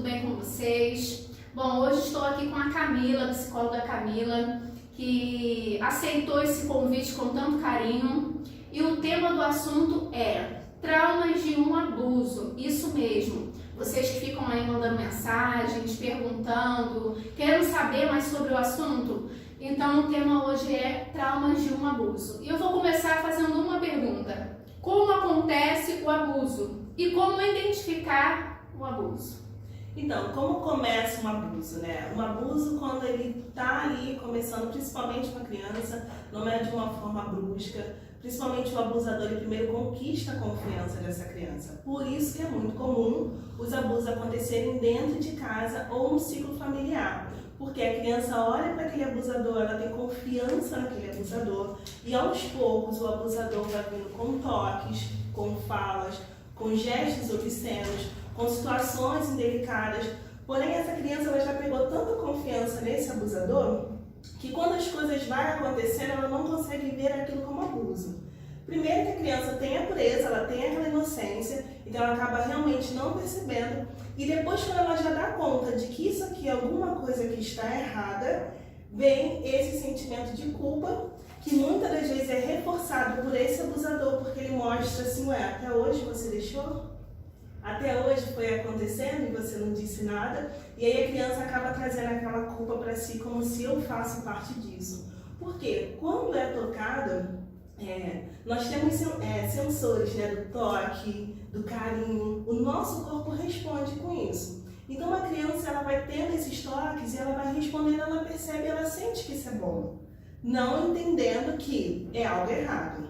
bem com vocês? Bom, hoje estou aqui com a Camila, a psicóloga Camila, que aceitou esse convite com tanto carinho. E o tema do assunto é traumas de um abuso, isso mesmo. Vocês que ficam aí mandando mensagens, perguntando, querendo saber mais sobre o assunto? Então o tema hoje é traumas de um abuso. E eu vou começar fazendo uma pergunta. Como acontece o abuso? E como identificar o abuso? Então, como começa um abuso, né? Um abuso, quando ele tá ali começando, principalmente com a criança, não é de uma forma brusca. Principalmente o abusador, ele primeiro conquista a confiança dessa criança. Por isso que é muito comum os abusos acontecerem dentro de casa ou no ciclo familiar. Porque a criança olha para aquele abusador, ela tem confiança naquele abusador, e aos poucos o abusador vai vindo com toques, com falas, com gestos obscenos, com situações indelicadas. Porém, essa criança ela já pegou tanta confiança nesse abusador que quando as coisas vão acontecendo, ela não consegue ver aquilo como abuso. Primeiro que a criança tem a pureza, ela tem aquela inocência, então ela acaba realmente não percebendo. E depois, quando ela já dá conta de que isso aqui é alguma coisa que está errada, vem esse sentimento de culpa, que muitas das vezes é reforçado por esse abusador, porque ele mostra assim, ué, até hoje você deixou? Até hoje foi acontecendo e você não disse nada, e aí a criança acaba trazendo aquela culpa para si, como se eu faço parte disso. Porque quando é tocada, nós temos sensores, né, do toque, do carinho, o nosso corpo responde com isso. Então a criança ela vai tendo esses toques e ela vai respondendo, ela percebe, ela sente que isso é bom, não entendendo que é algo errado.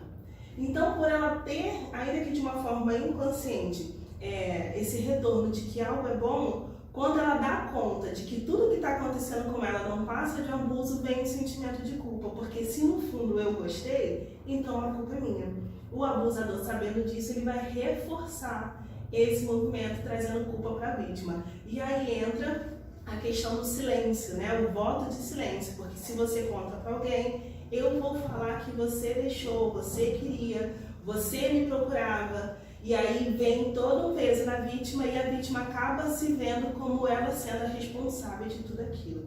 Então, por ela ter, ainda que de uma forma inconsciente, esse retorno de que algo é bom, quando ela dá conta de que tudo que está acontecendo com ela não passa de um abuso, vem o sentimento de culpa, porque se no fundo eu gostei, então a culpa é minha. O abusador, sabendo disso, ele vai reforçar esse movimento, trazendo culpa para a vítima. E aí entra a questão do silêncio, né? O voto de silêncio, porque se você conta para alguém, eu vou falar que você deixou, você queria, você me procurava. E aí vem todo um peso na vítima e a vítima acaba se vendo como ela sendo a responsável de tudo aquilo.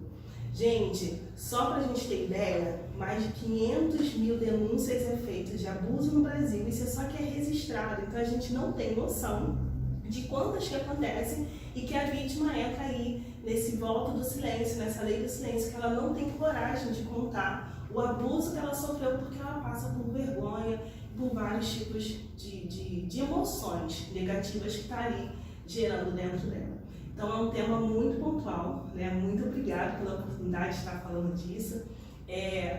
Gente, só para a gente ter ideia, mais de 500 mil denúncias é feitas de abuso no Brasil, isso é só que é registrado, então a gente não tem noção de quantas que acontecem e que a vítima entra aí nesse voto do silêncio, nessa lei do silêncio, que ela não tem coragem de contar o abuso que ela sofreu porque ela passa por vergonha, por vários tipos de emoções negativas que está ali gerando dentro dela. Então é um tema muito pontual, né? Muito obrigada pela oportunidade de estar falando disso.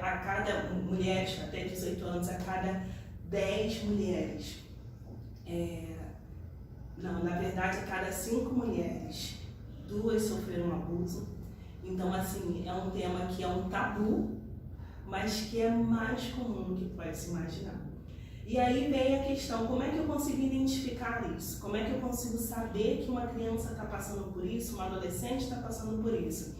A cada mulher, até 18 anos, a cada 10 mulheres, na verdade a cada 5 mulheres, 2 sofreram abuso. Então assim, é um tema que é um tabu, mas que é mais comum do que pode se imaginar. E aí vem a questão, como é que eu consigo identificar isso? Como é que eu consigo saber que uma criança está passando por isso, uma adolescente está passando por isso?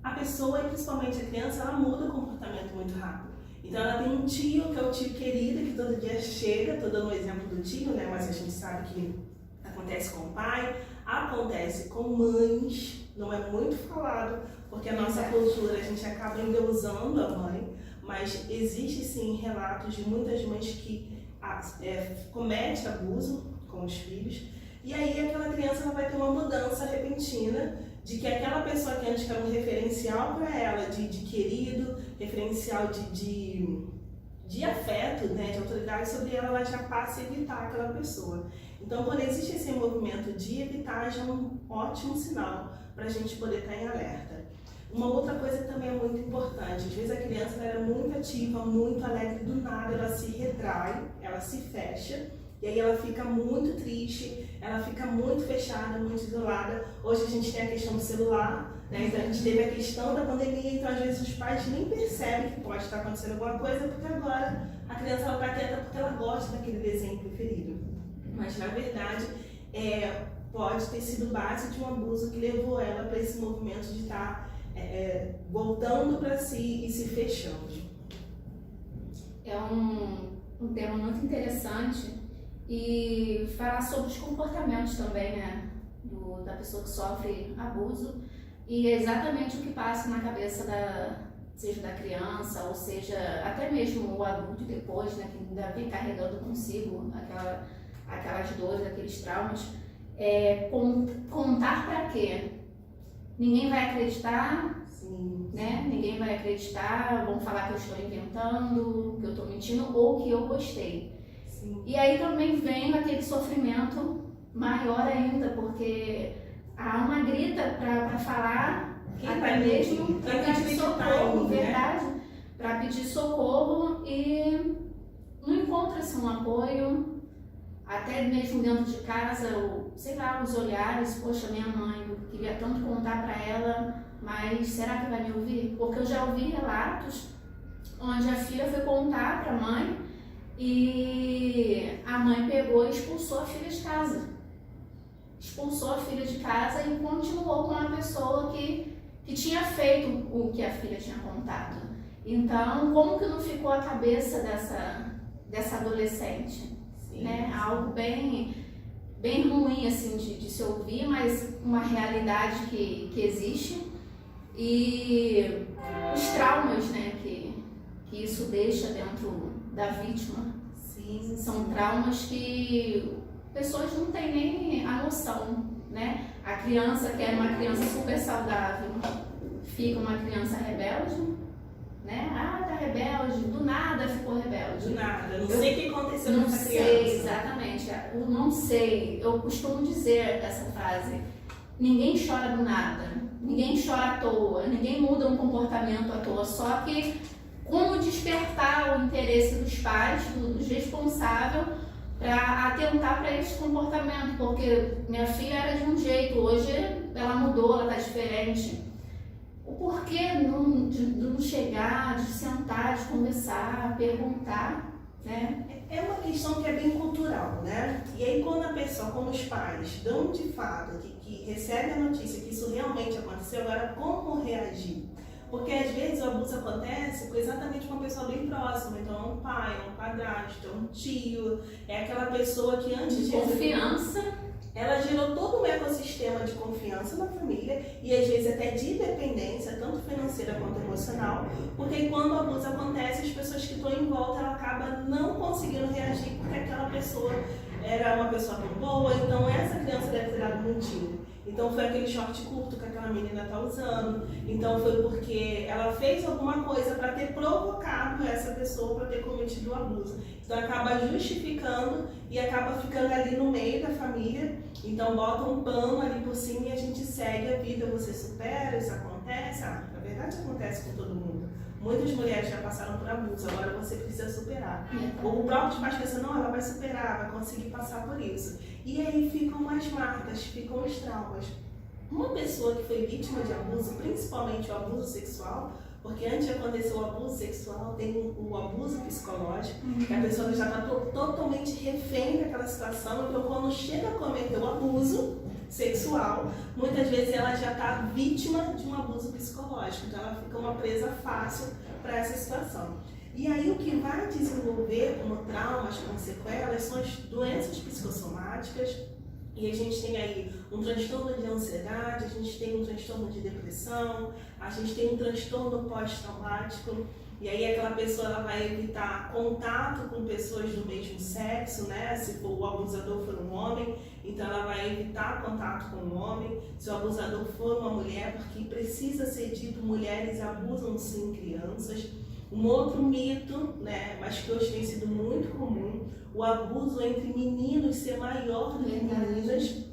A pessoa, e principalmente a criança, ela muda o comportamento muito rápido. Então ela tem um tio, que é o tio querido, que todo dia chega, estou dando um exemplo do tio, né? Mas a gente sabe que acontece com o pai, acontece com mães, não é muito falado, porque a nossa cultura, a gente acaba endeusando a mãe, mas existe sim relatos de muitas mães que comete abuso com os filhos, e aí aquela criança ela vai ter uma mudança repentina de que aquela pessoa que antes era um referencial para ela, de querido, referencial de afeto, né, de autoridade sobre ela, ela já passa a evitar aquela pessoa. Então, quando existe esse movimento de evitar, já é um ótimo sinal para a gente poder estar em alerta. Uma outra coisa que também é muito importante, às vezes a criança ela é muito ativa, muito alegre, do nada ela se retrai, ela se fecha, e aí ela fica muito triste, ela fica muito fechada, muito isolada. Hoje a gente tem a questão do celular, né? Então a gente teve a questão da pandemia, então às vezes os pais nem percebem que pode estar acontecendo alguma coisa, porque agora a criança ela está quieta porque ela gosta daquele desenho preferido. Mas na verdade, pode ter sido base de um abuso que levou ela para esse movimento de estar voltando para si e se fechando. É um tema muito interessante e falar sobre os comportamentos também, né? da pessoa que sofre abuso, e é exatamente o que passa na cabeça seja da criança, ou seja, até mesmo o adulto depois, né, que ainda vem carregando consigo aquelas dores, aqueles traumas. Contar para quê? Ninguém vai acreditar, Sim. né? Ninguém vai acreditar, vão falar que eu estou inventando, que eu estou mentindo ou que eu gostei. Sim. E aí também vem aquele sofrimento maior ainda, porque a alma grita para falar, até mesmo para pedir socorro, verdade, para pedir socorro, e não encontra-se um apoio, até mesmo dentro de casa, ou sei lá, os olhares, poxa, minha mãe, eu queria tanto contar para ela, mas será que vai me ouvir? Porque eu já ouvi relatos onde a filha foi contar para a mãe e a mãe pegou e expulsou a filha de casa. Expulsou a filha de casa e continuou com a pessoa que tinha feito o que a filha tinha contado. Então, como que não ficou a cabeça dessa adolescente? Sim. Né? Algo bem ruim assim, de se ouvir, mas uma realidade que existe. E os traumas, né, que isso deixa dentro da vítima. Sim. São traumas que pessoas não têm nem a noção, né? A criança, que era uma criança super saudável, fica uma criança rebelde, né? Ah, tá rebelde, do nada ficou rebelde. Do nada, não sei o que aconteceu com essa criança. Não sei, exatamente. Eu não sei, eu costumo dizer essa frase: ninguém chora do nada, ninguém chora à toa, ninguém muda um comportamento à toa, só que como despertar o interesse dos pais, dos responsáveis, para atentar para esse comportamento, porque minha filha era de um jeito, hoje ela mudou, ela está diferente. O porquê de não chegar, de sentar, de conversar, perguntar, né? É uma questão que é bem cultural, né? E aí quando a pessoa, como os pais, dão de fato, que recebe a notícia que isso realmente aconteceu, agora como reagir? Porque às vezes o abuso acontece com exatamente uma pessoa bem próxima, então é um pai, é um padrasto, é um tio, é aquela pessoa que antes de confiança, ela gerou todo um ecossistema de confiança na família e às vezes até de dependência, tanto financeira quanto emocional, porque quando o abuso acontece, as pessoas que estão em volta, ela acaba não conseguindo reagir porque aquela pessoa era uma pessoa tão boa, então essa criança deve ter dado um tiro. Então foi aquele short curto que aquela menina está usando, então foi porque ela fez alguma coisa para ter provocado essa pessoa para ter cometido o abuso. Então acaba justificando e acaba ficando ali no meio da família, então bota um pano ali por cima e a gente segue a vida, você supera, isso acontece, na verdade acontece com todo mundo. Muitas mulheres já passaram por abuso, agora você precisa superar. O próprio pai pensa, não, ela vai superar, vai conseguir passar por isso. E aí ficam as marcas, ficam os traumas. Uma pessoa que foi vítima de abuso, principalmente o abuso sexual, porque antes de acontecer o abuso sexual, tem o abuso psicológico, que a pessoa já está totalmente refém daquela situação, então quando chega a cometer o abuso sexual, muitas vezes ela já está vítima de um abuso psicológico, então ela fica uma presa fácil para essa situação. E aí o que vai desenvolver como traumas, como sequelas, são as doenças psicossomáticas, e a gente tem aí um transtorno de ansiedade, a gente tem um transtorno de depressão, a gente tem um transtorno pós-traumático, e aí aquela pessoa ela vai evitar contato com pessoas do mesmo sexo, né? Se for o abusador for um homem, então ela vai evitar contato com um homem. Se o abusador for uma mulher, porque precisa ser dito, mulheres abusam sim crianças. Um outro mito, né, mas que hoje tem sido muito comum, o abuso entre meninos ser maior do que meninas,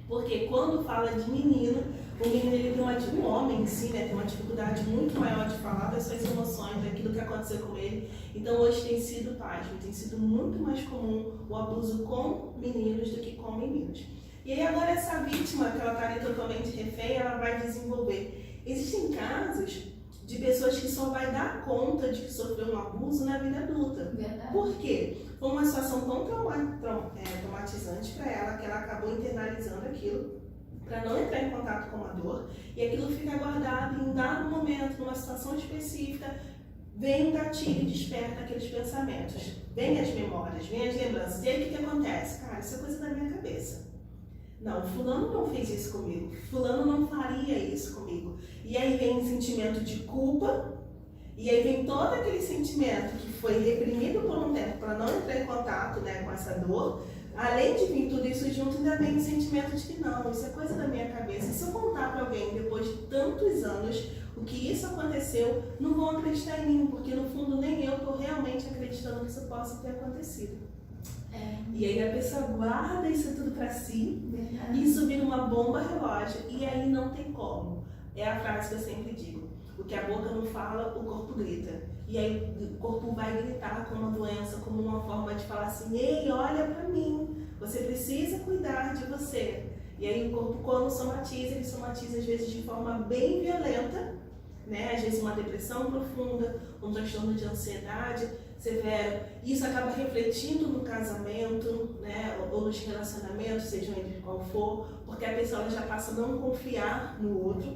porque quando fala de menino, o menino ele tem um homem em si, né, tem uma dificuldade muito maior de falar das suas emoções, daquilo que aconteceu com ele. Então hoje tem sido, pasmo, tem sido muito mais comum o abuso com meninos do que com meninos. E aí agora essa vítima, que ela está ali totalmente refém, ela vai desenvolver. Existem casos de pessoas que só vai dar conta de que sofreu um abuso na vida adulta. Verdade. Por quê? Foi uma situação tão traumatizante para ela que ela acabou internalizando aquilo para não entrar em contato com a dor e aquilo fica guardado e em um dado momento, numa situação específica, vem um gatilho e desperta aqueles pensamentos. Vem as memórias, vem as lembranças. E aí o que acontece? Cara, isso é coisa da minha cabeça. Não, fulano não fez isso comigo, fulano não faria isso comigo. E aí vem um sentimento de culpa, e aí vem todo aquele sentimento que foi reprimido por um tempo para não entrar em contato, né, com essa dor. Além de vir tudo isso junto, ainda vem o sentimento de que não, isso é coisa da minha cabeça. E se eu contar para alguém depois de tantos anos o que isso aconteceu, não vão acreditar em mim, porque no fundo nem eu estou realmente acreditando que isso possa ter acontecido. E aí a pessoa guarda isso tudo pra si, e isso vira uma bomba relógio, e aí não tem como. É a frase que eu sempre digo: o que a boca não fala, o corpo grita. E aí o corpo vai gritar com uma doença, como uma forma de falar assim: ei, olha pra mim, você precisa cuidar de você. E aí o corpo, quando somatiza, ele somatiza às vezes de forma bem violenta, né? Às vezes uma depressão profunda, um transtorno de ansiedade severo. Isso acaba refletindo no casamento, né? Ou nos relacionamentos, sejam eles qual for, porque a pessoa já passa a não confiar no outro,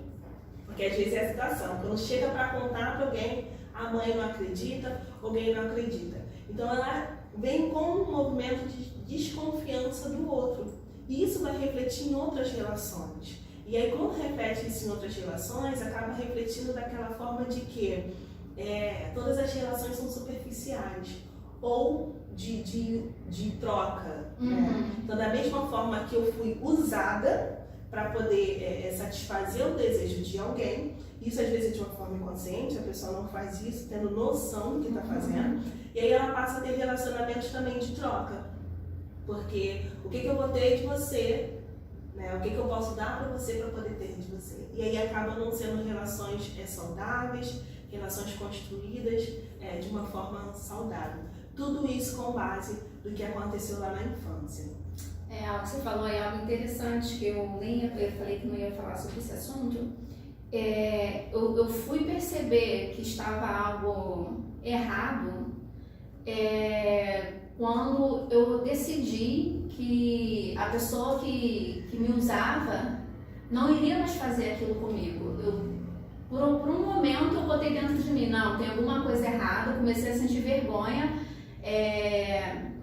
porque às vezes é a situação. Quando chega para contar para alguém, a mãe não acredita, alguém não acredita. Então ela vem com um movimento de desconfiança do outro. E isso vai refletir em outras relações. E aí, quando reflete isso em outras relações, acaba refletindo daquela forma de que todas as relações são superficiais ou de troca. Né? Então, da mesma forma que eu fui usada para poder satisfazer o desejo de alguém, isso às vezes é de uma forma inconsciente, a pessoa não faz isso tendo noção do que está fazendo, e aí ela passa a ter relacionamentos também de troca. Porque o que eu vou ter de você, né? O que eu posso dar para você para poder ter de você? E aí acaba não sendo relações saudáveis, relações construídas de uma forma saudável. Tudo isso com base do que aconteceu lá na infância. Algo que você falou é algo interessante, que eu falei que não ia falar sobre esse assunto. Eu fui perceber que estava algo errado quando eu decidi que a pessoa que me usava não iria mais fazer aquilo comigo. Por um momento eu botei dentro de mim, não, tem alguma coisa errada, eu comecei a sentir vergonha.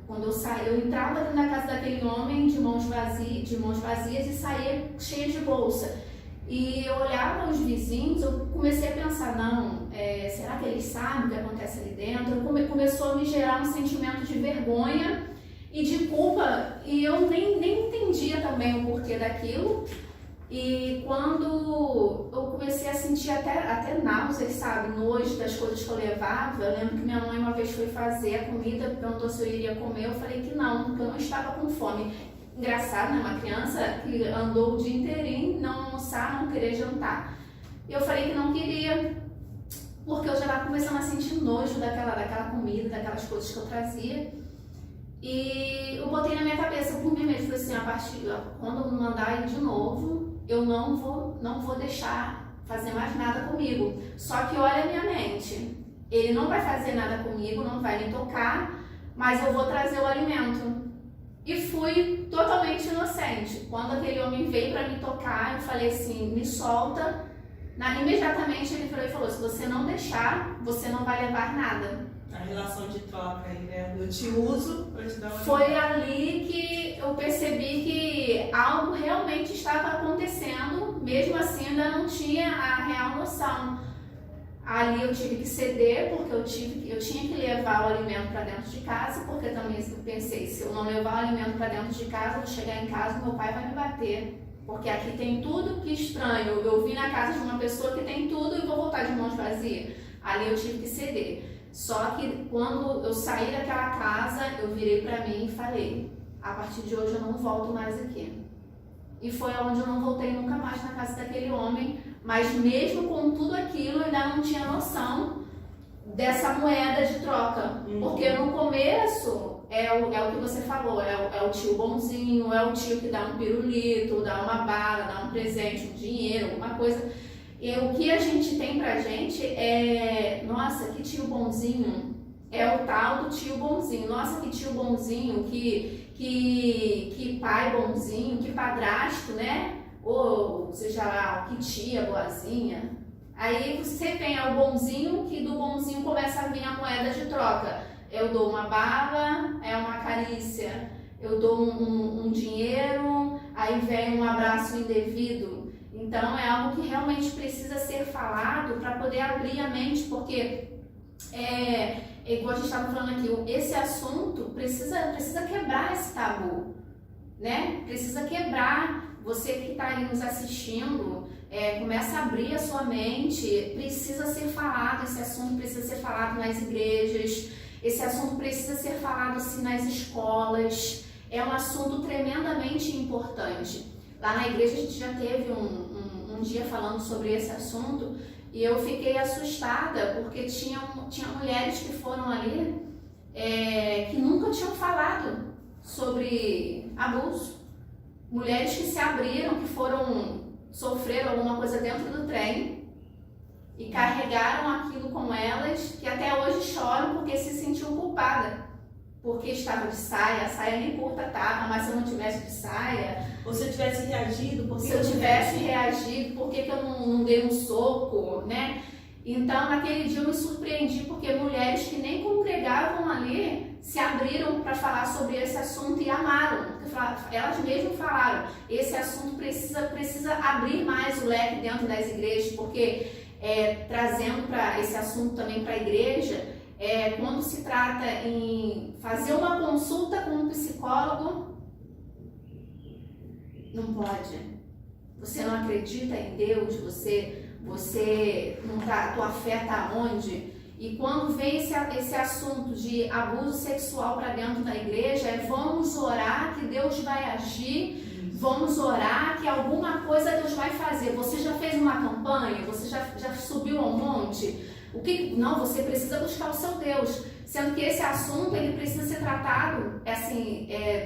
Quando eu saí, eu entrava dentro da casa daquele homem de mãos vazias e saía cheia de bolsa. E eu olhava os vizinhos, eu comecei a pensar, não, será que eles sabem o que acontece ali dentro? Começou a me gerar um sentimento de vergonha e de culpa, e eu nem entendia também o porquê daquilo. E quando eu comecei a sentir até náuseas, sabe, nojo das coisas que eu levava, eu lembro que minha mãe uma vez foi fazer a comida, perguntou se eu iria comer, eu falei que não, porque eu não estava com fome. Engraçado, né? Uma criança que andou o dia inteirinho, não almoçar, não querer jantar. E eu falei que não queria, porque eu já estava começando a sentir nojo daquela comida, daquelas coisas que eu trazia. E eu botei na minha cabeça, por mim mesmo, falei assim, quando eu mandar ir de novo, eu não vou deixar fazer mais nada comigo. Só que olha a minha mente, ele não vai fazer nada comigo, não vai me tocar, mas eu vou trazer o alimento. E fui totalmente inocente. Quando aquele homem veio para me tocar, eu falei assim, me solta. Imediatamente ele virou e falou, se você não deixar, você não vai levar nada. A relação de troca aí, né? Eu te uso para te dar uma... Foi ali que eu percebi que algo realmente estava acontecendo, mesmo assim ainda não tinha a real noção. Ali eu tive que ceder, porque eu tinha que levar o alimento para dentro de casa, porque também eu pensei, se eu não levar o alimento para dentro de casa, eu vou chegar em casa, meu pai vai me bater. Porque aqui tem tudo, que estranho, eu vim na casa de uma pessoa que tem tudo e vou voltar de mãos vazias. Ali eu tive que ceder. Só que quando eu saí daquela casa, eu virei pra mim e falei, a partir de hoje eu não volto mais aqui. E foi onde eu não voltei nunca mais na casa daquele homem, mas mesmo com tudo aquilo, eu ainda não tinha noção dessa moeda de troca. Porque no começo, é o que você falou, é o tio bonzinho, é o tio que dá um pirulito, dá uma bala, dá um presente, um dinheiro, alguma coisa. E o que a gente tem pra gente nossa, que tio bonzinho, é o tal do tio bonzinho. Nossa, que tio bonzinho, que pai bonzinho, que padrasto, né? Ou seja lá, que tia boazinha. Aí você tem o bonzinho, que do bonzinho começa a vir a moeda de troca. Eu dou uma bala, uma carícia. Eu dou um dinheiro, aí vem um abraço indevido. Então é algo que realmente precisa ser falado para poder abrir a mente, porque igual a gente estava falando aqui, esse assunto precisa quebrar esse tabu, né? Precisa quebrar. Você que está aí nos assistindo, começa a abrir a sua mente. Precisa ser falado, esse assunto precisa ser falado nas igrejas, esse assunto precisa ser falado assim nas escolas. É um assunto tremendamente importante. Lá na igreja a gente já teve um dia falando sobre esse assunto e eu fiquei assustada porque tinha mulheres que foram ali que nunca tinham falado sobre abuso. Mulheres que se abriram, que sofreram alguma coisa dentro do trem e carregaram aquilo com elas, que até hoje choram porque se sentiam culpadas. Porque estava de saia, a saia nem curta estava, mas se eu não tivesse de saia... Ou se eu tivesse reagido, por que se eu tivesse reagido, por que eu não dei um soco, né? Então, naquele dia eu me surpreendi, porque mulheres que nem congregavam ali se abriram para falar sobre esse assunto e amaram. Elas mesmas falaram, esse assunto precisa abrir mais o leque dentro das igrejas, porque trazendo para esse assunto também para a igreja, quando se trata em fazer uma consulta com um psicólogo, não pode. Você não acredita em Deus, você não tá, tua fé está onde? E quando vem esse assunto de abuso sexual para dentro da igreja, vamos orar que Deus vai agir, vamos orar que alguma coisa Deus vai fazer. Você já fez uma campanha? Você já subiu ao monte? Não, você precisa buscar o seu Deus. Sendo que esse assunto ele precisa ser tratado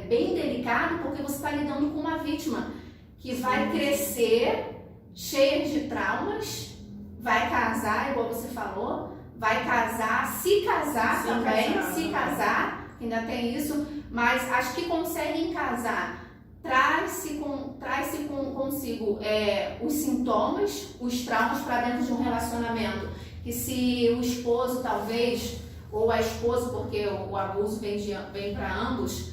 bem delicado, porque você está lidando com uma vítima que vai crescer cheia de traumas, vai casar, igual você falou, vai casar, se casar, ainda tem isso, mas as que conseguem casar, traz-se consigo os sintomas, os traumas para dentro de um relacionamento, que se o esposo talvez, ou a esposa, porque o abuso vem para ambos,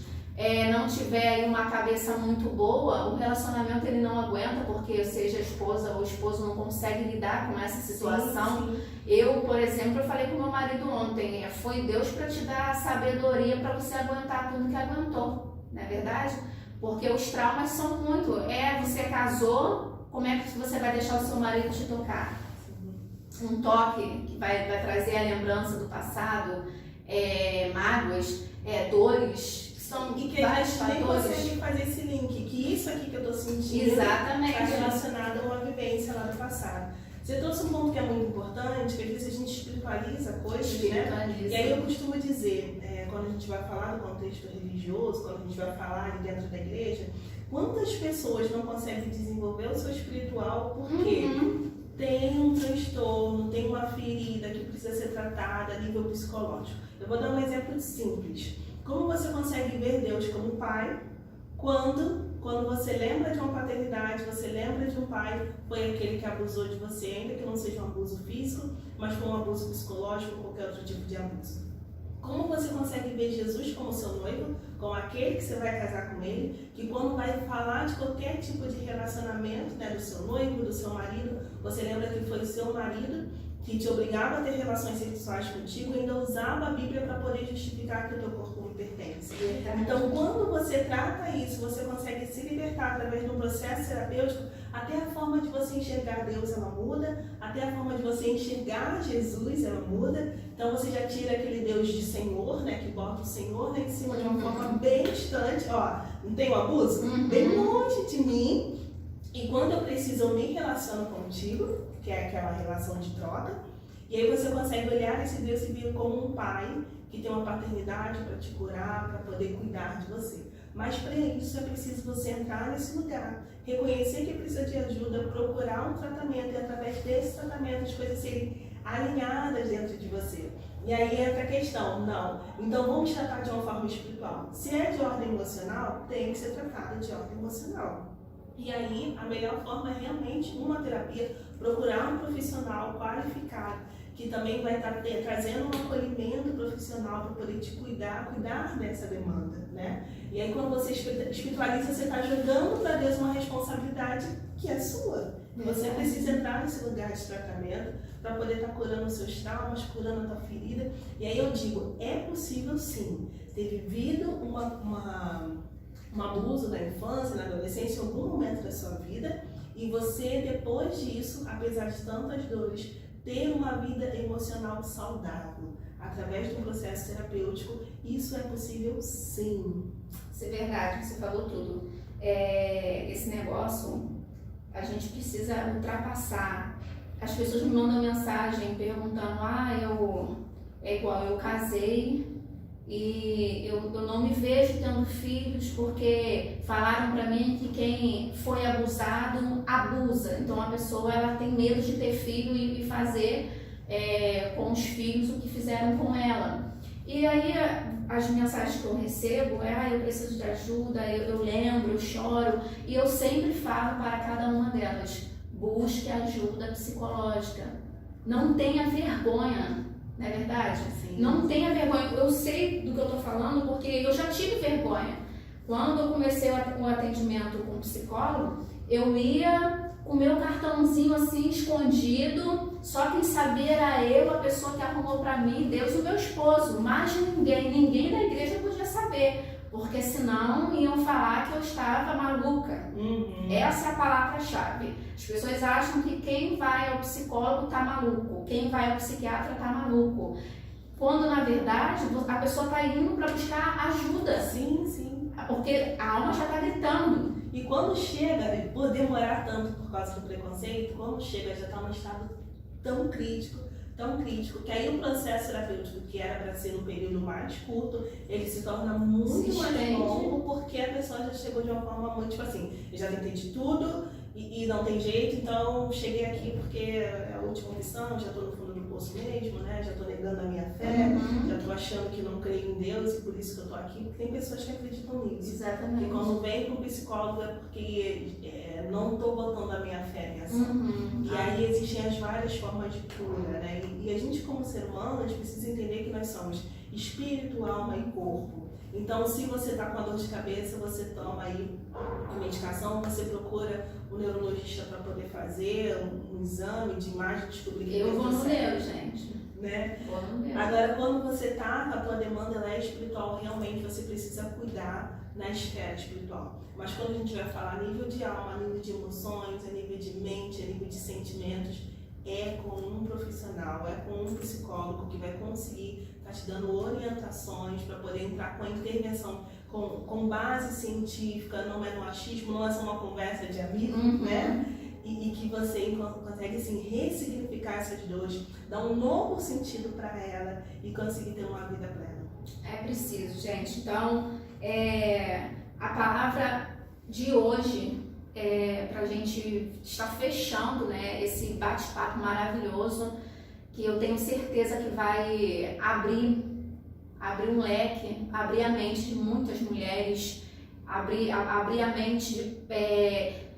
não tiver uma cabeça muito boa, o relacionamento ele não aguenta, porque seja a esposa ou o esposo não consegue lidar com essa situação. Sim. Eu, por exemplo, eu falei com meu marido ontem, foi Deus para te dar sabedoria para você aguentar tudo que aguentou, não é verdade? Porque os traumas são muito, você casou, como é que você vai deixar o seu marido te tocar? Um toque que vai trazer a lembrança do passado, mágoas, dores, são e que a gente nem consegue fazer esse link, que isso aqui que eu tô sentindo está relacionado a uma vivência lá do passado. Você trouxe um ponto que é muito importante, que às vezes a gente espiritualiza coisas, né? E aí eu costumo dizer, quando a gente vai falar do contexto religioso, quando a gente vai falar ali dentro da igreja, quantas pessoas não conseguem desenvolver o seu espiritual porque tem um transtorno, tem uma ferida que precisa ser tratada a nível psicológico. Eu vou dar um exemplo simples. Como você consegue ver Deus como pai quando você lembra de uma paternidade, você lembra de um pai, foi aquele que abusou de você, ainda que não seja um abuso físico, mas foi um abuso psicológico ou qualquer outro tipo de abuso? Como você consegue ver Jesus como seu noivo, como aquele que você vai casar com ele, que quando vai falar de qualquer tipo de relacionamento, né, do seu noivo, do seu marido, você lembra que foi o seu marido que te obrigava a ter relações sexuais contigo e ainda usava a Bíblia para poder justificar que o teu corpo me pertence. Então, quando você trata isso, você consegue se libertar através de um processo terapêutico, até a forma de você enxergar Deus, ela muda, até a forma de você enxergar Jesus, ela muda. Então, você já tira aquele Deus de Senhor, né, que bota o Senhor lá em cima de uma forma bem distante, não tem o abuso? Bem longe de mim. E quando eu preciso, eu me relaciono contigo, que é aquela relação de troca, e aí você consegue olhar esse Deus e vir como um pai que tem uma paternidade para te curar, para poder cuidar de você. Mas para isso é preciso você entrar nesse lugar, reconhecer que precisa de ajuda, procurar um tratamento e através desse tratamento as coisas serem alinhadas dentro de você. E aí entra a questão, então vamos tratar de uma forma espiritual. Se é de ordem emocional, tem que ser tratada de ordem emocional. E aí, a melhor forma é realmente uma terapia, procurar um profissional qualificado, que também vai estar trazendo um acolhimento profissional para poder te cuidar dessa demanda, né? E aí quando você espiritualiza, você está jogando para Deus uma responsabilidade que é sua. Você precisa entrar nesse lugar de tratamento para poder estar curando os seus traumas, curando a tua ferida. E aí eu digo, é possível sim ter vivido um abuso na infância, na adolescência, em algum momento da sua vida, e você, depois disso, apesar de tantas dores, ter uma vida emocional saudável, através de um processo terapêutico. Isso é possível sim. Isso é verdade, você falou tudo. Esse negócio, a gente precisa ultrapassar. As pessoas me mandam mensagem perguntando, eu casei e eu não me vejo tendo filhos porque falaram pra mim que quem foi abusado abusa. Então a pessoa ela tem medo de ter filho e fazer com os filhos o que fizeram com ela. E aí as mensagens que eu recebo eu preciso de ajuda, eu lembro, eu choro, e eu sempre falo para cada uma delas, busque ajuda psicológica. Não tenha vergonha, não é verdade? Sim. Não tenha vergonha. Eu sei do que eu estou falando porque eu já tive vergonha. Quando eu comecei o atendimento com o psicólogo, eu ia com o meu cartãozinho assim escondido, só quem sabia era eu, a pessoa que arrumou para mim, Deus, o meu esposo, mas ninguém da igreja podia saber, porque senão iam falar que eu estava maluca. Essa é a palavra-chave. As pessoas acham que quem vai ao psicólogo está maluco, quem vai ao psiquiatra está maluco, quando na verdade a pessoa está indo para buscar ajuda. Sim, sim. Porque a alma já está gritando. E quando chega, por demorar tanto por causa do preconceito, quando chega já está num estado tão crítico, que aí o processo terapêutico, que era para ser num período mais curto, ele se torna muito mais longo, porque a pessoa já chegou de uma forma muito, tipo assim, eu já tentei de tudo e não tem jeito, então cheguei aqui porque é a última opção, já estou no fundo do poço mesmo, né? Já estou negando a minha fé, já estou achando que não creio em Deus e por isso que eu estou aqui, porque tem pessoas que acreditam nisso. Exatamente. E quando vem para o psicólogo é porque não estou botando a minha fé nessa. E aí existem as várias formas de cura, né? E a gente, como ser humano, a gente precisa entender que nós somos espírito, alma e corpo. Então, se você está com a dor de cabeça, você toma aí a medicação, você procura o neurologista para poder fazer um exame de imagem, descobrir que eu vou no neuro, gente. Né? Vou no neuro. Agora, quando você está com a tua demanda ela é espiritual, realmente você precisa cuidar na esfera espiritual. Mas quando a gente vai falar a nível de alma, a nível de emoções, a nível de mente, a nível de sentimentos, é com um profissional, é com um psicólogo que vai conseguir estar te dando orientações para poder entrar com a intervenção com base científica, não é no achismo, não é só uma conversa de amigo, né? E que você consegue assim, ressignificar essas dores, dar um novo sentido para ela e conseguir ter uma vida plena. É preciso, gente. Então, a palavra de hoje para a gente estar fechando, né, esse bate-papo maravilhoso, que eu tenho certeza que vai abrir um leque, abrir a mente de muitas mulheres, abrir a mente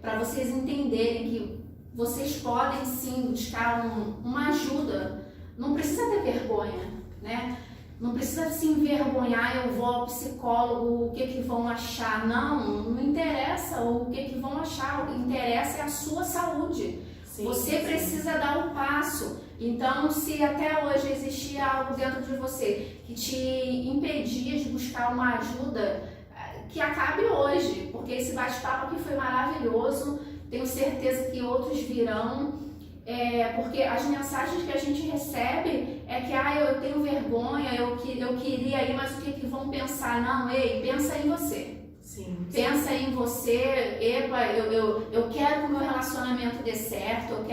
para vocês entenderem que vocês podem sim buscar uma ajuda. Não precisa ter vergonha, né? Não precisa se envergonhar, eu vou ao psicólogo, o que vão achar. Não interessa o que vão achar, o que interessa é a sua saúde. Sim, você precisa dar um passo. Então, se até hoje existia algo dentro de você que te impedia de buscar uma ajuda, que acabe hoje, porque esse bate-papo aqui foi maravilhoso. Tenho certeza que outros virão. Porque as mensagens que a gente recebe é que eu tenho vergonha, eu queria ir, mas o que vão pensar? Não, pensa em você. Sim. Pensa em você, eu quero que o meu relacionamento dê certo, eu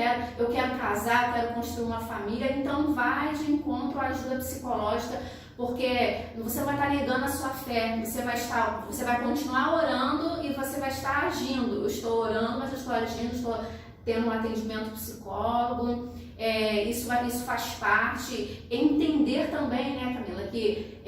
quero casar, eu quero construir uma família, então vai de encontro à ajuda psicológica, porque você vai estar negando a sua fé, você vai continuar orando e você vai estar agindo. Eu estou orando, mas eu estou agindo, estou tendo um atendimento psicólogo, isso faz parte. Entender também, né, Camila, que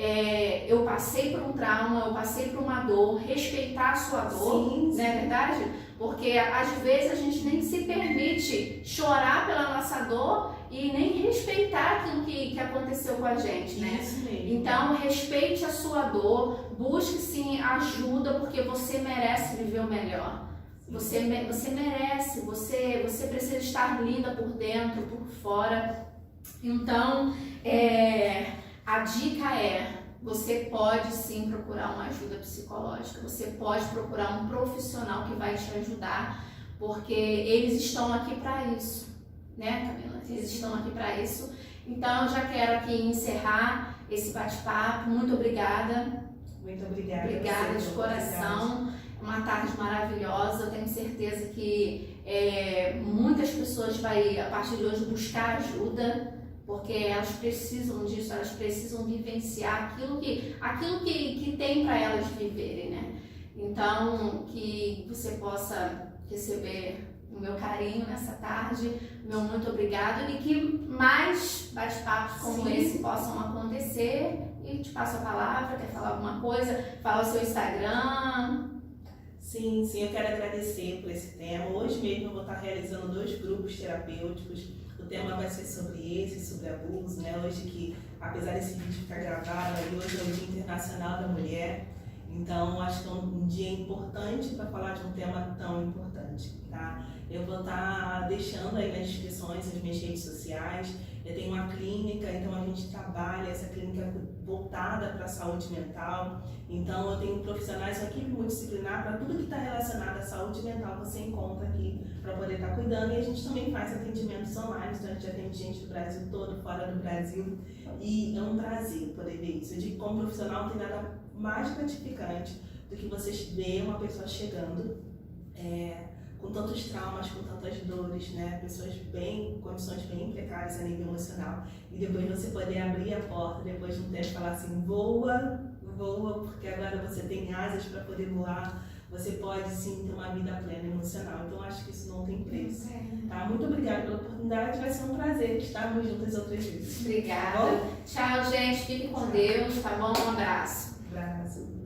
eu passei por um trauma, eu passei por uma dor, respeitar a sua dor, sim, sim. Não é verdade? Porque às vezes a gente nem se permite chorar pela nossa dor e nem respeitar aquilo que aconteceu com a gente, né? Isso mesmo. Então, respeite a sua dor, busque sim ajuda, porque você merece viver o melhor. Você merece, você precisa estar linda por dentro, por fora. Então, a dica é: você pode sim procurar uma ajuda psicológica, você pode procurar um profissional que vai te ajudar, porque eles estão aqui para isso, né, Camila? Eles estão aqui para isso. Então, eu já quero aqui encerrar esse bate-papo. Muito obrigada. Muito obrigada. Obrigada de coração. Uma tarde maravilhosa. Eu tenho certeza que muitas pessoas vão, a partir de hoje, buscar ajuda, porque elas precisam disso, elas precisam vivenciar aquilo que tem para elas viverem, né? Então, que você possa receber o meu carinho nessa tarde, meu muito obrigado, e que mais bate-papos como esse possam acontecer. E te passo a palavra, quer falar alguma coisa? Fala o seu Instagram. Sim, eu quero agradecer por esse tema. Hoje mesmo eu vou estar realizando 2 grupos terapêuticos. O tema vai ser sobre abuso, né? Hoje que, apesar desse vídeo ficar gravado, hoje é o Dia Internacional da Mulher. Então, acho que é um dia importante para falar de um tema tão importante, tá? Eu vou estar deixando aí nas descrições as minhas redes sociais. Eu tenho uma clínica, então a gente trabalha essa clínica voltada para a saúde mental. Então, eu tenho profissionais, uma equipe multidisciplinar para tudo que está relacionado à saúde mental, você encontra aqui para poder estar cuidando. E a gente também faz atendimentos online, então a gente atende gente do Brasil todo, fora do Brasil. E é um prazer poder ver isso. Eu digo que como profissional não tem nada mais gratificante do que você ver uma pessoa chegando com tantos traumas, com tantas dores, né? Pessoas condições bem precárias a nível emocional, e depois você poder abrir a porta, depois de um tempo, falar assim: voa, porque agora você tem asas para poder voar, você pode sim ter uma vida plena emocional. Então acho que isso não tem preço. Tá? Muito obrigada pela oportunidade, vai ser um prazer estarmos juntas outras vezes. Obrigada. Tchau, gente. Fique com Deus, tá bom? Um abraço. Abraço.